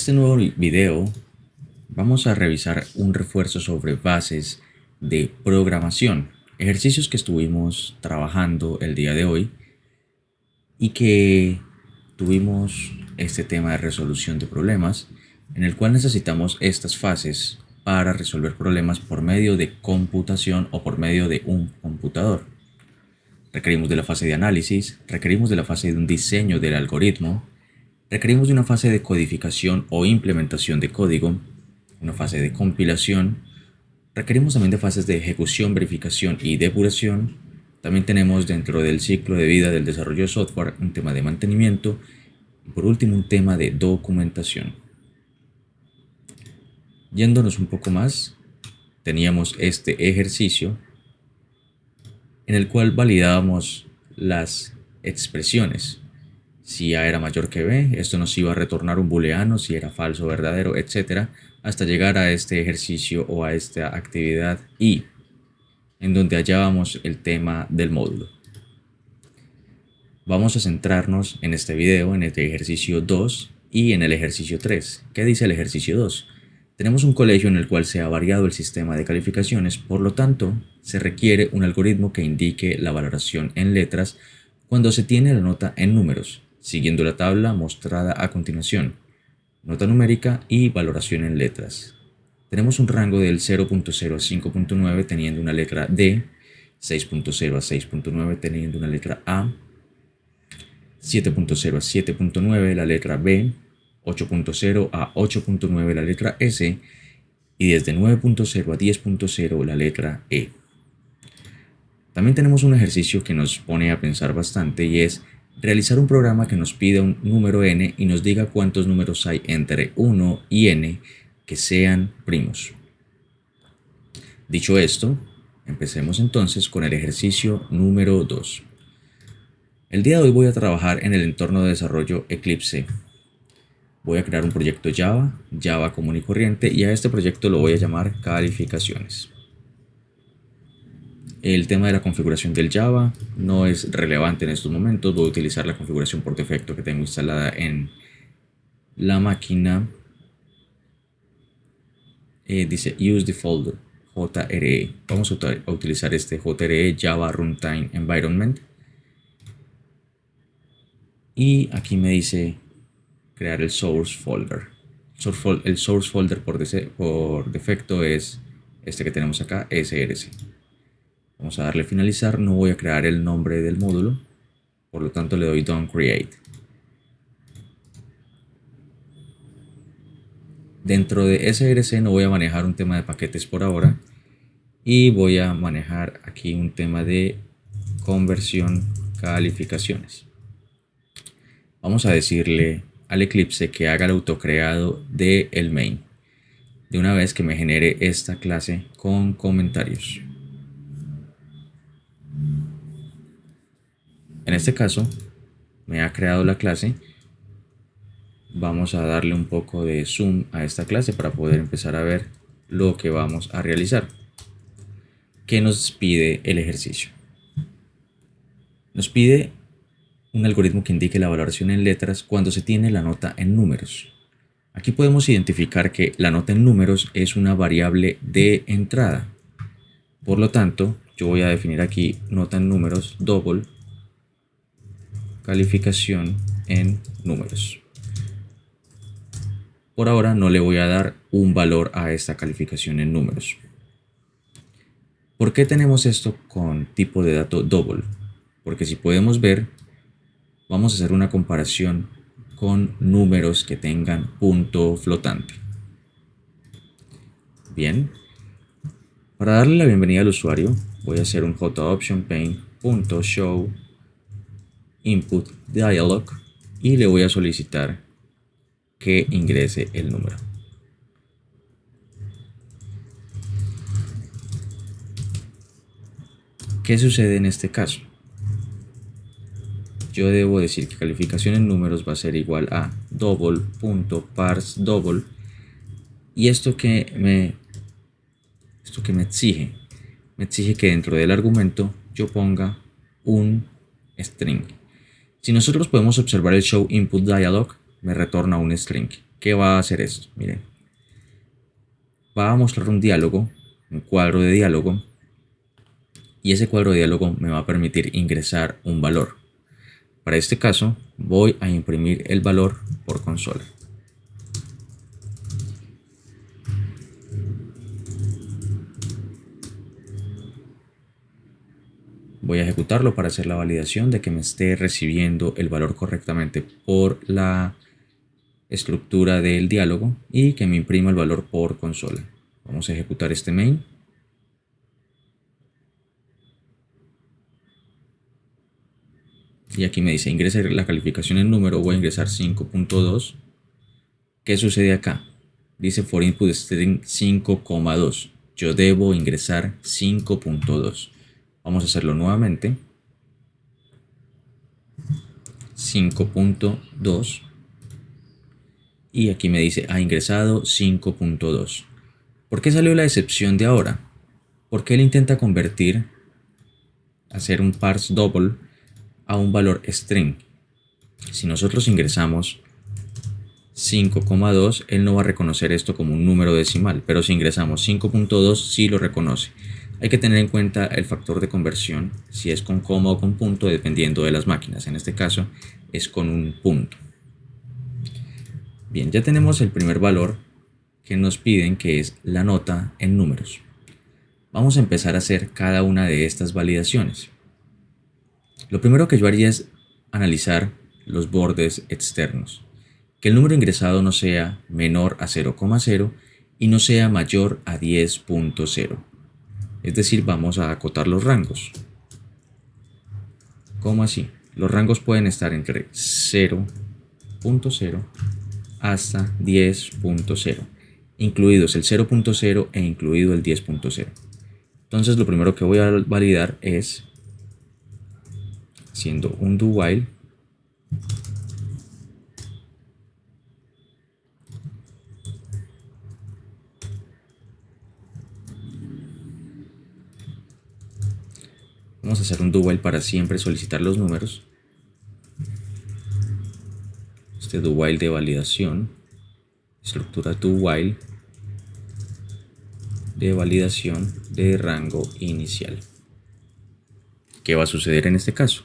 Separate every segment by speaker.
Speaker 1: En este nuevo video vamos a revisar un refuerzo sobre bases de programación, ejercicios que estuvimos trabajando el día de hoy y que tuvimos este tema de resolución de problemas en el cual necesitamos estas fases para resolver problemas por medio de computación o por medio de un computador. Requerimos de la fase de análisis, requerimos de la fase de un diseño del algoritmo, requerimos de una fase de codificación o implementación de código, una fase de compilación, requerimos también de fases de ejecución, verificación y depuración. También tenemos dentro del ciclo de vida del desarrollo de software un tema de mantenimiento y por último un tema de documentación. Yéndonos un poco más, teníamos este ejercicio en el cual validábamos las expresiones. Si A era mayor que B, esto nos iba a retornar un booleano, si era falso o verdadero, etc. hasta llegar a este ejercicio o a esta actividad I, en donde hallábamos el tema del módulo. Vamos a centrarnos en este video, en este ejercicio 2 y en el ejercicio 3. ¿Qué dice el ejercicio 2? Tenemos un colegio en el cual se ha variado el sistema de calificaciones, por lo tanto, se requiere un algoritmo que indique la valoración en letras cuando se tiene la nota en números, siguiendo la tabla mostrada a continuación, nota numérica y valoración en letras. Tenemos un rango del 0.0 a 5.9 teniendo una letra D, 6.0 a 6.9 teniendo una letra A, 7.0 a 7.9 la letra B, 8.0 a 8.9 la letra S y desde 9.0 a 10.0 la letra E. También tenemos un ejercicio que nos pone a pensar bastante y es realizar un programa que nos pida un número n y nos diga cuántos números hay entre 1 y n que sean primos. Dicho esto, empecemos entonces con el ejercicio número 2. El día de hoy voy a trabajar en el entorno de desarrollo Eclipse. Voy a crear un proyecto Java común y corriente, y a este proyecto lo voy a llamar calificaciones. El tema de la configuración del Java no es relevante en estos momentos. Voy a utilizar la configuración por defecto que tengo instalada en la máquina. Dice Use Default JRE. Vamos a utilizar este JRE, Java Runtime Environment. Y aquí me dice crear el source folder. El source folder por defecto es este que tenemos acá, SRC. Vamos a darle finalizar. No voy a crear el nombre del módulo, por lo tanto le doy Done Create. Dentro de SRC no voy a manejar un tema de paquetes por ahora y voy a manejar aquí un tema de conversión calificaciones. Vamos a decirle al Eclipse que haga el autocreado del main, de una vez que me genere esta clase con comentarios. En este caso, me ha creado la clase. Vamos a darle un poco de zoom a esta clase para poder empezar a ver lo que vamos a realizar. ¿Qué nos pide el ejercicio? Nos pide un algoritmo que indique la valoración en letras cuando se tiene la nota en números. Aquí podemos identificar que la nota en números es una variable de entrada. Por lo tanto, yo voy a definir aquí nota en números double calificación en números. Por ahora no le voy a dar un valor a esta calificación en números. ¿Por qué tenemos esto con tipo de dato double? Porque si podemos ver, vamos a hacer una comparación con números que tengan punto flotante. Bien, para darle la bienvenida al usuario, voy a hacer un joption_pane.show input dialog y le voy a solicitar que ingrese el número. ¿Qué sucede en este caso? Yo debo decir que calificación en números va a ser igual a double.parseDouble, y esto que me exige, que dentro del argumento yo ponga un string. Si nosotros podemos observar el show input dialog, me retorna un string. ¿Qué va a hacer esto? Miren, va a mostrar un diálogo, un cuadro de diálogo, y ese cuadro de diálogo me va a permitir ingresar un valor. Para este caso, voy a imprimir el valor por consola. Voy a ejecutarlo para hacer la validación de que me esté recibiendo el valor correctamente por la estructura del diálogo y que me imprima el valor por consola. Vamos a ejecutar este main. Y aquí me dice ingrese la calificación en número, voy a ingresar 5.2. ¿Qué sucede acá? Dice for input string 5,2. Yo debo ingresar 5.2. Vamos a hacerlo nuevamente. 5.2. Y aquí me dice ha ingresado 5.2. ¿Por qué salió la excepción de ahora? Porque él intenta convertir, hacer un parse double a un valor string. Si nosotros ingresamos 5,2, él no va a reconocer esto como un número decimal, pero si ingresamos 5.2 sí lo reconoce. Hay que tener en cuenta el factor de conversión, si es con coma o con punto, dependiendo de las máquinas. En este caso es con un punto. Bien, ya tenemos el primer valor que nos piden, que es la nota en números. Vamos a empezar a hacer cada una de estas validaciones. Lo primero que yo haría es analizar los bordes externos. Que el número ingresado no sea menor a 0,0 y no sea mayor a 10.0. Es decir, vamos a acotar los rangos. ¿Cómo así? Los rangos pueden estar entre 0.0 hasta 10.0, incluidos el 0.0 e incluido el 10.0. Entonces lo primero que voy a validar es haciendo un do while vamos a hacer un do while para siempre solicitar los números. Este do while de validación, estructura do while de validación de rango inicial. ¿Qué va a suceder en este caso?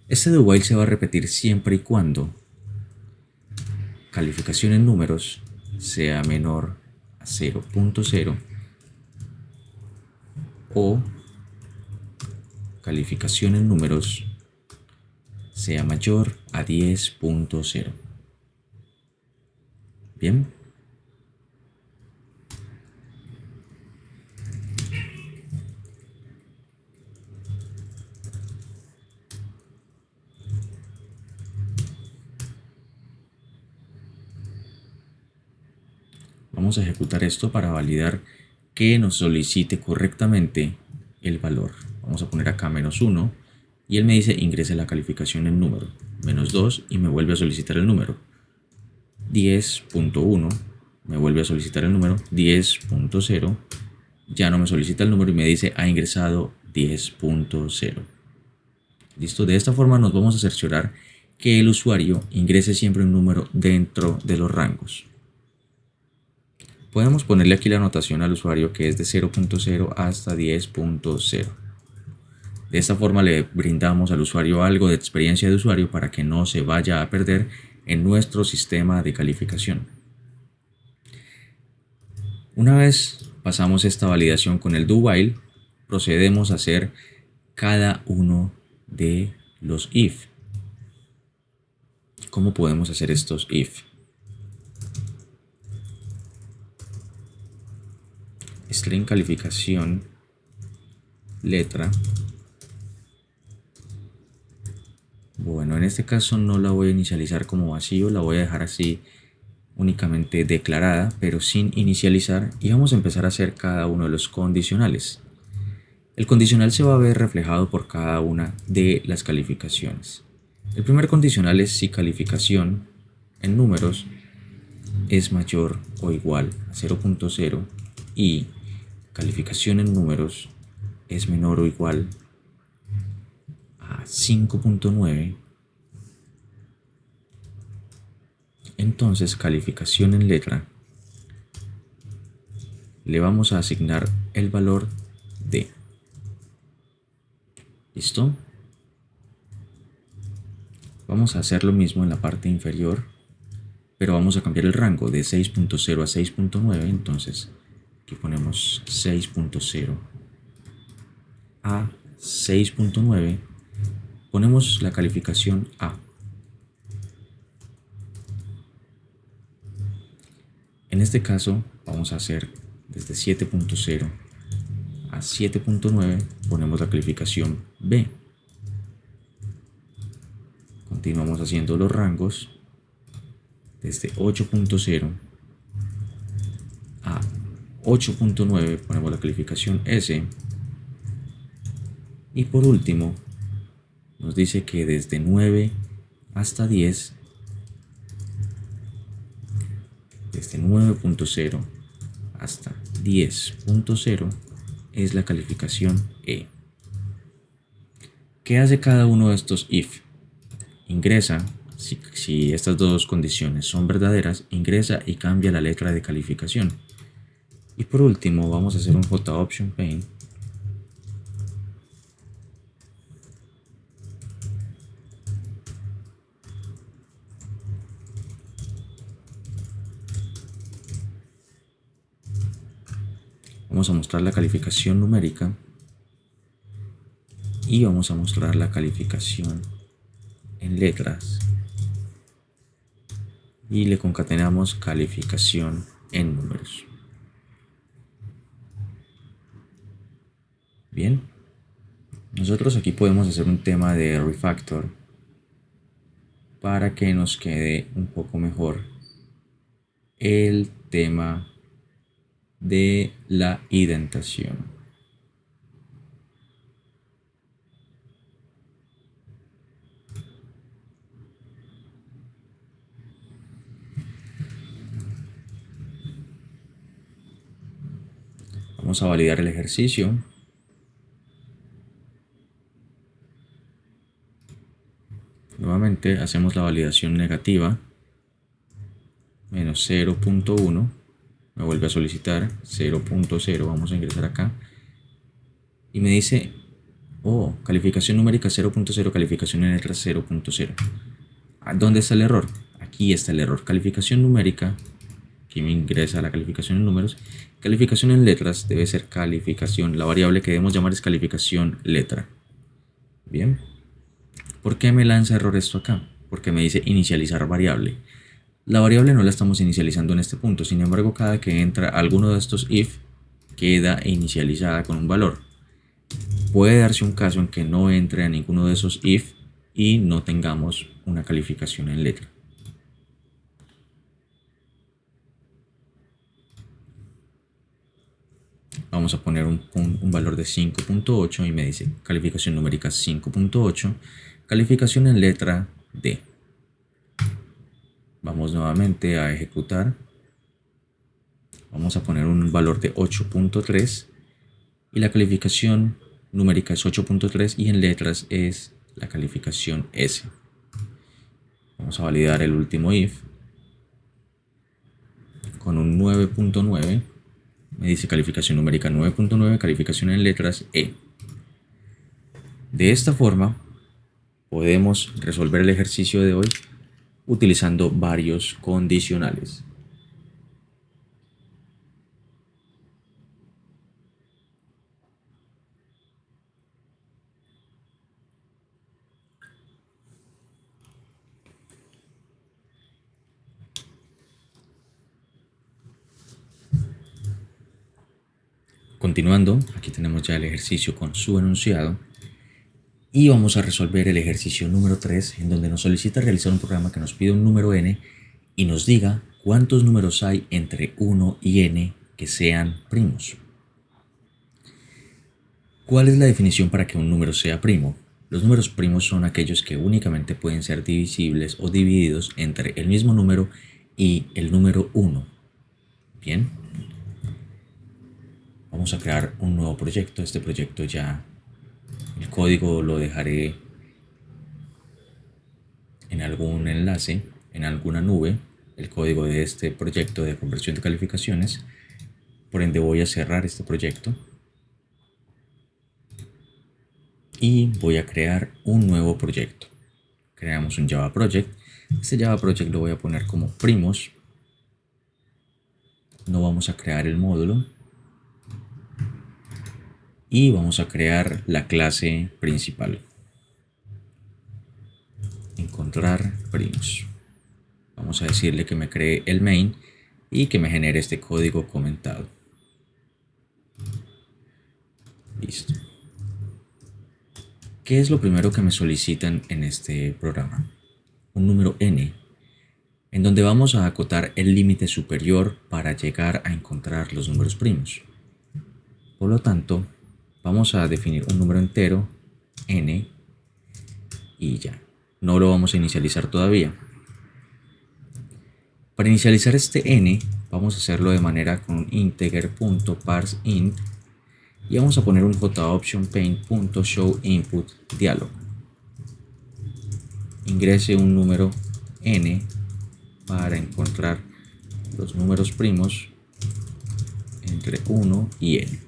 Speaker 1: Este do while se va a repetir siempre y cuando calificación en números sea menor a 0.0 o calificación en números sea mayor a 10.0. Bien. Vamos a ejecutar esto para validar que nos solicite correctamente el valor. Vamos a poner acá -1 y él me dice ingrese la calificación en número. -2 y me vuelve a solicitar el número. 10.1 me vuelve a solicitar el número. 10.0 ya no me solicita el número y me dice ha ingresado 10.0. Listo, de esta forma nos vamos a cerciorar que el usuario ingrese siempre un número dentro de los rangos. Podemos ponerle aquí la anotación al usuario que es de 0.0 hasta 10.0. De esta forma le brindamos al usuario algo de experiencia de usuario para que no se vaya a perder en nuestro sistema de calificación. Una vez pasamos esta validación con el do while, procedemos a hacer cada uno de los if. ¿Cómo podemos hacer estos if? String calificación letra. Bueno, en este caso no la voy a inicializar como vacío, la voy a dejar así únicamente declarada, pero sin inicializar, y vamos a empezar a hacer cada uno de los condicionales. El condicional se va a ver reflejado por cada una de las calificaciones. El primer condicional es si calificación en números es mayor o igual a 0.0 y calificación en números es menor o igual a 5.9, Entonces, calificación en letra, le vamos a asignar el valor de. ¿Listo? Vamos a hacer lo mismo en la parte inferior, pero vamos a cambiar el rango de 6.0 a 6.9. Entonces, aquí ponemos 6.0 a 6.9. Ponemos la calificación A. En este caso, vamos a hacer desde 7.0 a 7.9, ponemos la calificación B. Continuamos haciendo los rangos desde 8.0 a 8.9, ponemos la calificación S. Y por último, nos dice que desde 9 hasta 10, desde 9.0 hasta 10.0 es la calificación E. ¿Qué hace cada uno de estos if? Ingresa, si estas dos condiciones son verdaderas, ingresa y cambia la letra de calificación. Y por último vamos a hacer un JOption Pane. Vamos a mostrar la calificación numérica y vamos a mostrar la calificación en letras y le concatenamos calificación en números. Bien, nosotros aquí podemos hacer un tema de refactor para que nos quede un poco mejor el tema de la indentación. Vamos a validar el ejercicio. Nuevamente hacemos la validación negativa. Menos 0.1. Me vuelve a solicitar 0.0. Vamos a ingresar acá. Y me dice, oh, calificación numérica 0.0, calificación en letras 0.0. ¿Dónde está el error? Aquí está el error. Calificación numérica. Aquí me ingresa la calificación en números. Calificación en letras debe ser calificación. La variable que debemos llamar es calificación letra. Bien. ¿Por qué me lanza error esto acá? Porque me dice inicializar variable. La variable no la estamos inicializando en este punto. Sin embargo, cada que entra alguno de estos if, queda inicializada con un valor. Puede darse un caso en que no entre a ninguno de esos if y no tengamos una calificación en letra. Vamos a poner un valor de 5.8 y me dice calificación numérica 5.8, calificación en letra D. Vamos nuevamente a ejecutar. Vamos a poner un valor de 8.3 y la calificación numérica es 8.3 y en letras es la calificación S. Vamos a validar el último if con un 9.9. Me dice calificación numérica 9.9, calificación en letras E. De esta forma podemos resolver el ejercicio de hoy utilizando varios condicionales. Continuando, aquí tenemos ya el ejercicio con su enunciado y vamos a resolver el ejercicio número 3 en donde nos solicita realizar un programa que nos pide un número n y nos diga cuántos números hay entre 1 y n que sean primos. ¿Cuál es la definición para que un número sea primo? Los números primos son aquellos que únicamente pueden ser divisibles o divididos entre el mismo número y el número 1. Bien. Vamos a crear un nuevo proyecto. Este proyecto ya, el código lo dejaré en algún enlace, en alguna nube. el código de este proyecto de conversión de calificaciones. Por ende voy a cerrar este proyecto y voy a crear un nuevo proyecto. Creamos un Java Project. Este Java Project lo voy a poner como primos. No vamos a crear el módulo. Y vamos a crear la clase principal. Encontrar primos. Vamos a decirle que me cree el main y que me genere este código comentado. Listo. ¿Qué es lo primero que me solicitan en este programa? Un número n, en donde vamos a acotar el límite superior para llegar a encontrar los números primos. Por lo tanto, vamos a definir un número entero, n, y ya. No lo vamos a inicializar todavía. Para inicializar este n, vamos a hacerlo de manera con integer.parseInt y vamos a poner un jOptionPaint.showInput_dialog. Ingrese un número n para encontrar los números primos entre 1 y n.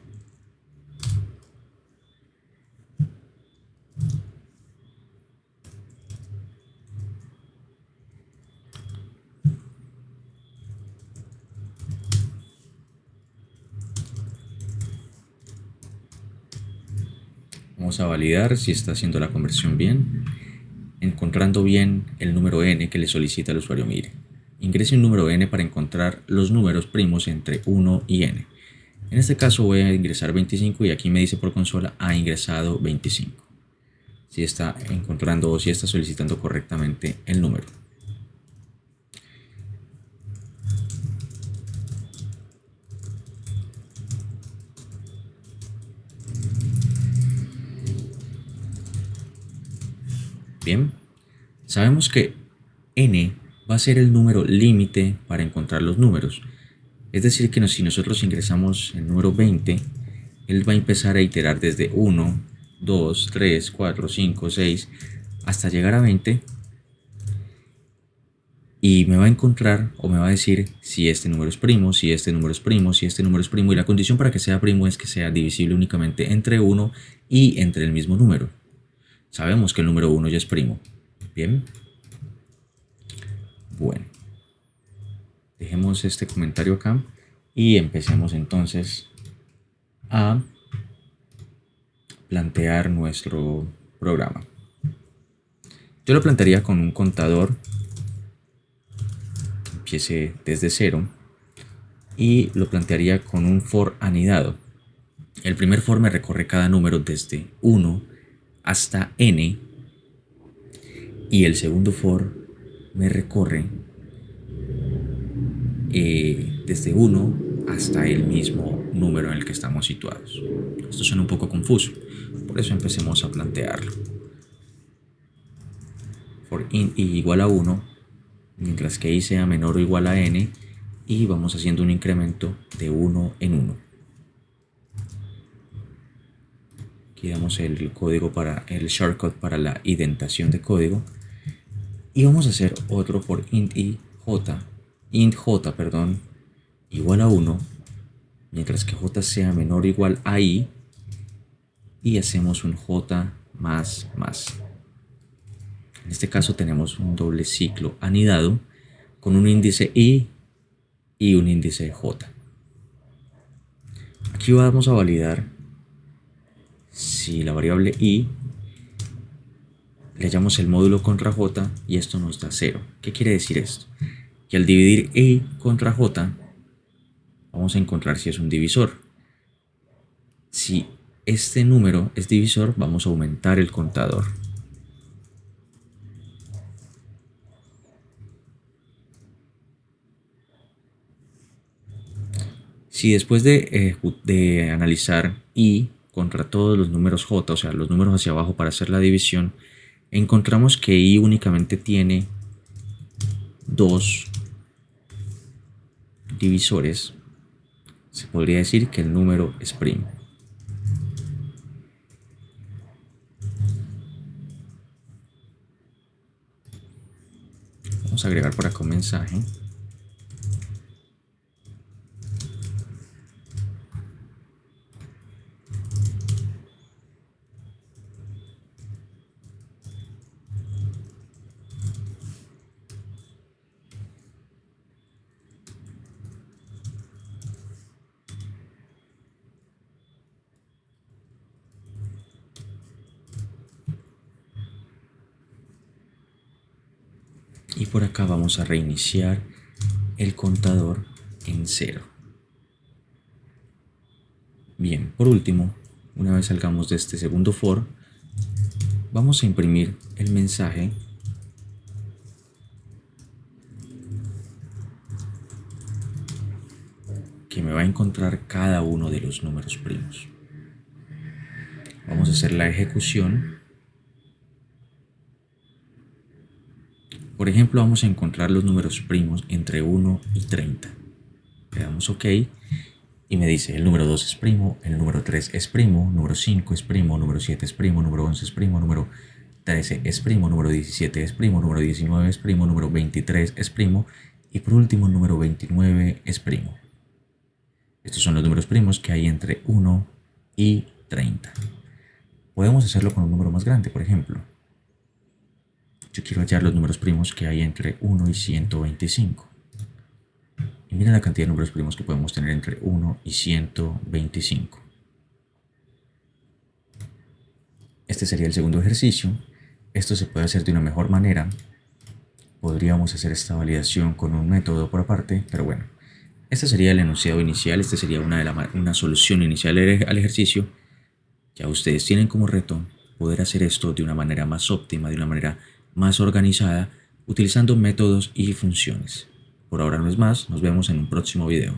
Speaker 1: Vamos a validar si está haciendo la conversión bien, encontrando bien el número n que le solicita el usuario. Mire, ingrese un número n para encontrar los números primos entre 1 y n. En este caso voy a ingresar 25 y aquí me dice por consola ha ingresado 25. Si está encontrando o si está solicitando correctamente el número. Bien, sabemos que n va a ser el número límite para encontrar los números. Es decir que si nosotros ingresamos el número 20, él va a empezar a iterar desde 1, 2, 3, 4, 5, 6 hasta llegar a 20 y me va a encontrar o me va a decir si este número es primo, si este número es primo, si este número es primo, y la condición para que sea primo es que sea divisible únicamente entre 1 y entre el mismo número. Sabemos que el número 1 ya es primo. Bien. Bueno. Dejemos este comentario acá y empecemos entonces a plantear nuestro programa. Yo lo plantearía con un contador que empiece desde 0 y lo plantearía con un for anidado. El primer for me recorre cada número desde 1 hasta n y el segundo for me recorre desde 1 hasta el mismo número en el que estamos situados. Esto suena un poco confuso, por eso empecemos a plantearlo. For int i igual a 1, mientras que i sea menor o igual a n, y vamos haciendo un incremento de 1 en 1. Aquí damos el código para el shortcut para la indentación de código. Y vamos a hacer otro por int j, igual a 1, mientras que j sea menor o igual a i, y hacemos un j más más. En este caso tenemos un doble ciclo anidado con un índice i y un índice j. Aquí vamos a validar si la variable i le hallamos el módulo contra j y esto nos da 0. ¿Qué quiere decir esto? Que al dividir i contra j vamos a encontrar si es un divisor. Si este número es divisor, vamos a aumentar el contador. Si después de analizar i contra todos los números j, o sea, los números hacia abajo para hacer la división, encontramos que i únicamente tiene 2 divisores, se podría decir que el número es primo. Vamos a agregar por acá un mensaje. y por acá vamos a reiniciar el contador en 0. Bien, por último, una vez salgamos de este segundo for, vamos a imprimir el mensaje que me va a encontrar cada uno de los números primos. Vamos a hacer la ejecución. Por ejemplo, vamos a encontrar los números primos entre 1 y 30. Le damos OK y me dice el número 2 es primo, el número 3 es primo, número 5 es primo, número 7 es primo, número 11 es primo, número 13 es primo, número 17 es primo, número 19 es primo, número 23 es primo y por último el número 29 es primo. Estos son los números primos que hay entre 1 y 30. Podemos hacerlo con un número más grande, por ejemplo. Yo quiero hallar los números primos que hay entre 1 y 125. Y miren la cantidad de números primos que podemos tener entre 1 y 125. Este sería el segundo ejercicio. Esto se puede hacer de una mejor manera. Podríamos hacer esta validación con un método por aparte, pero bueno. Este sería el enunciado inicial, este sería una solución inicial al ejercicio. Ya ustedes tienen como reto poder hacer esto de una manera más óptima, de una manera más organizada, utilizando métodos y funciones. Por ahora no es más, nos vemos en un próximo video.